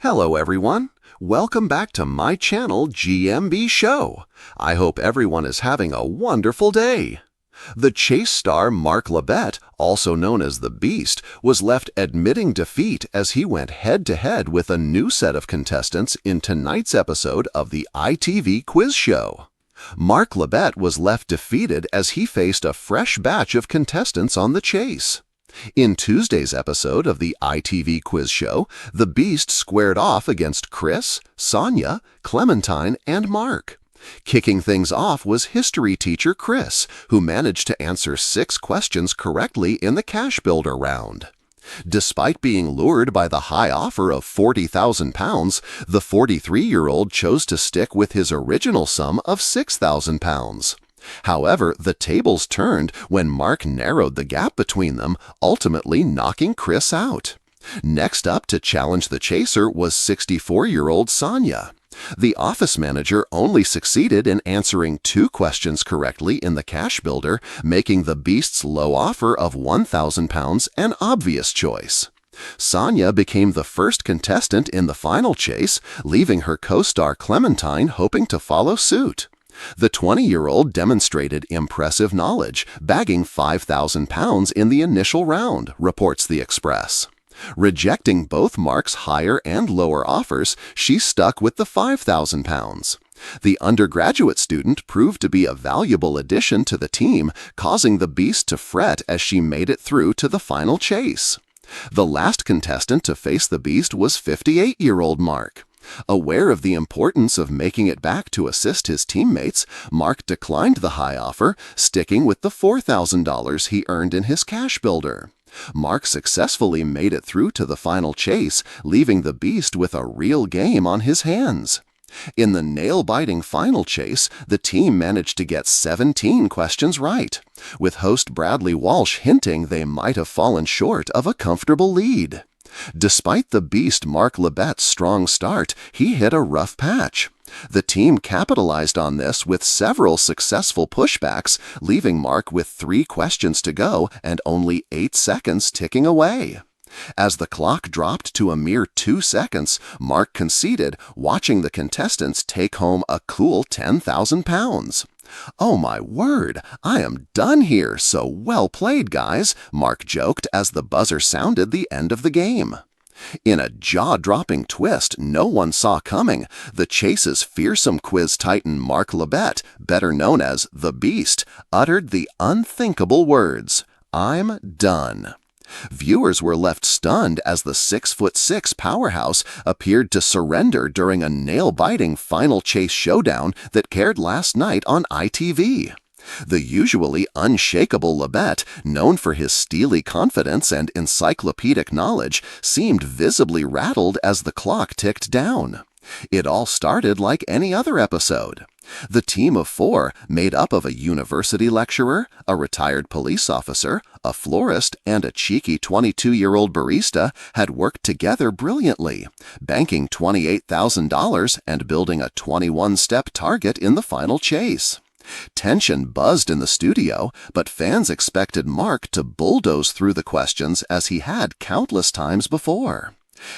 Hello everyone, welcome back to my channel GMB SHOW. I hope everyone is having a wonderful day. The chase star Mark Labbett, also known as the Beast, was left admitting defeat as he went head-to-head with a new set of contestants in tonight's episode of the ITV quiz show. Mark Labbett was left defeated as he faced a fresh batch of contestants on the chase. In Tuesday's episode of the ITV quiz show, the Beast squared off against Chris, Sonia, Clementine, and Mark. Kicking things off was history teacher Chris, who managed to answer 6 questions correctly in the cash builder round. Despite being lured by the high offer of £40,000, the 43-year-old chose to stick with his original sum of £6,000. However, the tables turned when Mark narrowed the gap between them, ultimately knocking Chris out. Next up to challenge the chaser was 64-year-old Sonia. The office manager only succeeded in answering 2 questions correctly in the cash builder, making the Beast's low offer of £1,000 an obvious choice. Sonia became the first contestant in the final chase, leaving her co-star Clementine hoping to follow suit. The 20-year-old demonstrated impressive knowledge, bagging £5,000 in the initial round, reports The Express. Rejecting both Mark's higher and lower offers, she stuck with the £5,000. The undergraduate student proved to be a valuable addition to the team, causing the Beast to fret as she made it through to the final chase. The last contestant to face the Beast was 58-year-old Mark. Aware of the importance of making it back to assist his teammates, Mark declined the high offer, sticking with the $4,000 he earned in his cash builder. Mark successfully made it through to the final chase, leaving the Beast with a real game on his hands. In the nail-biting final chase, the team managed to get 17 questions right, with host Bradley Walsh hinting they might have fallen short of a comfortable lead. Despite the Beast Mark Labbett's strong start, he hit a rough patch. The team capitalized on this with several successful pushbacks, leaving Mark with 3 questions to go and only 8 seconds ticking away. As the clock dropped to a mere 2 seconds, Mark conceded, watching the contestants take home a cool £10,000. "Oh my word, I am done here, so well played, guys," Mark joked as the buzzer sounded the end of the game. In a jaw-dropping twist no one saw coming, the chase's fearsome quiz titan Mark Labbett, better known as the Beast, uttered the unthinkable words, "I'm done." Viewers were left stunned as the 6'6" powerhouse appeared to surrender during a nail-biting final chase showdown that aired last night on ITV. The usually unshakable Labbett, known for his steely confidence and encyclopedic knowledge, seemed visibly rattled as the clock ticked down. It all started like any other episode. The team of 4, made up of a university lecturer, a retired police officer, a florist, and a cheeky 22-year-old barista, had worked together brilliantly, banking $28,000 and building a 21-step target in the final chase. Tension buzzed in the studio, but fans expected Mark to bulldoze through the questions as he had countless times before.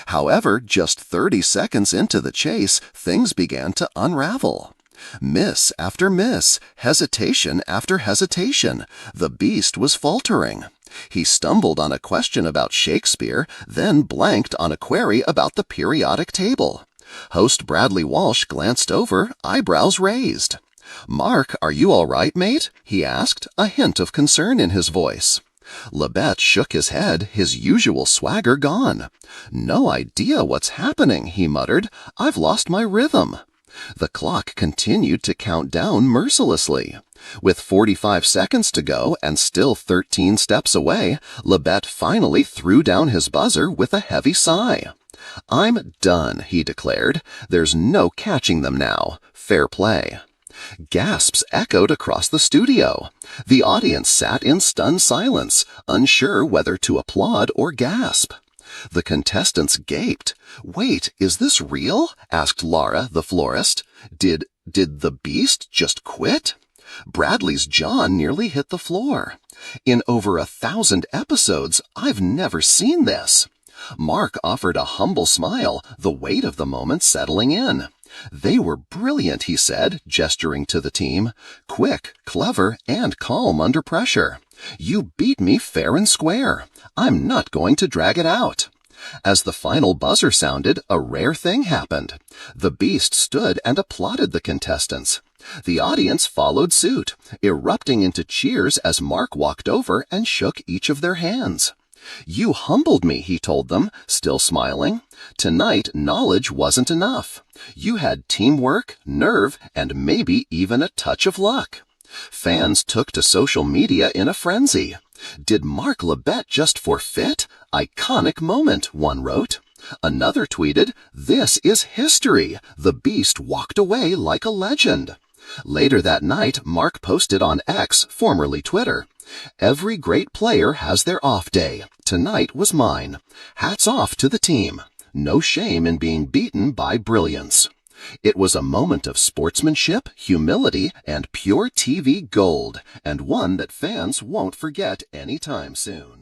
However, just 30 seconds into the chase, things began to unravel. Miss after miss, hesitation after hesitation, the Beast was faltering. He stumbled on a question about Shakespeare, then blanked on a query about the periodic table. Host Bradley Walsh glanced over, eyebrows raised. "Mark, are you all right, mate?" he asked, a hint of concern in his voice. Labbett shook his head, his usual swagger gone. "No idea what's happening," he muttered. "I've lost my rhythm." The clock continued to count down mercilessly. With 45 seconds to go and still 13 steps away, Labbett finally threw down his buzzer with a heavy sigh. "I'm done," he declared. "There's no catching them now. Fair play." Gasps echoed across the studio. The audience sat in stunned silence, unsure whether to applaud or gasp. The contestants gaped. "Wait, is this real?" asked Laura, the florist. Did the Beast just quit?" Bradley's jaw nearly hit the floor. "In over 1,000 episodes, I've never seen this." Mark offered a humble smile, the weight of the moment settling in. "They were brilliant," he said, gesturing to the team. "Quick, clever, and calm under pressure. You beat me fair and square. I'm not going to drag it out." As the final buzzer sounded, a rare thing happened. The Beast stood and applauded the contestants. The audience followed suit, erupting into cheers as Mark walked over and shook each of their hands. "You humbled me," he told them, still smiling. "Tonight, knowledge wasn't enough. You had teamwork, nerve, and maybe even a touch of luck." Fans took to social media in a frenzy. "Did Mark Labbett just forfeit? Iconic moment," one wrote. Another tweeted, "This is history. The Beast walked away like a legend." Later that night, Mark posted on X, formerly Twitter, "Every great player has their off day. Tonight was mine. Hats off to the team. No shame in being beaten by brilliance." It was a moment of sportsmanship, humility, and pure TV gold, and one that fans won't forget anytime soon.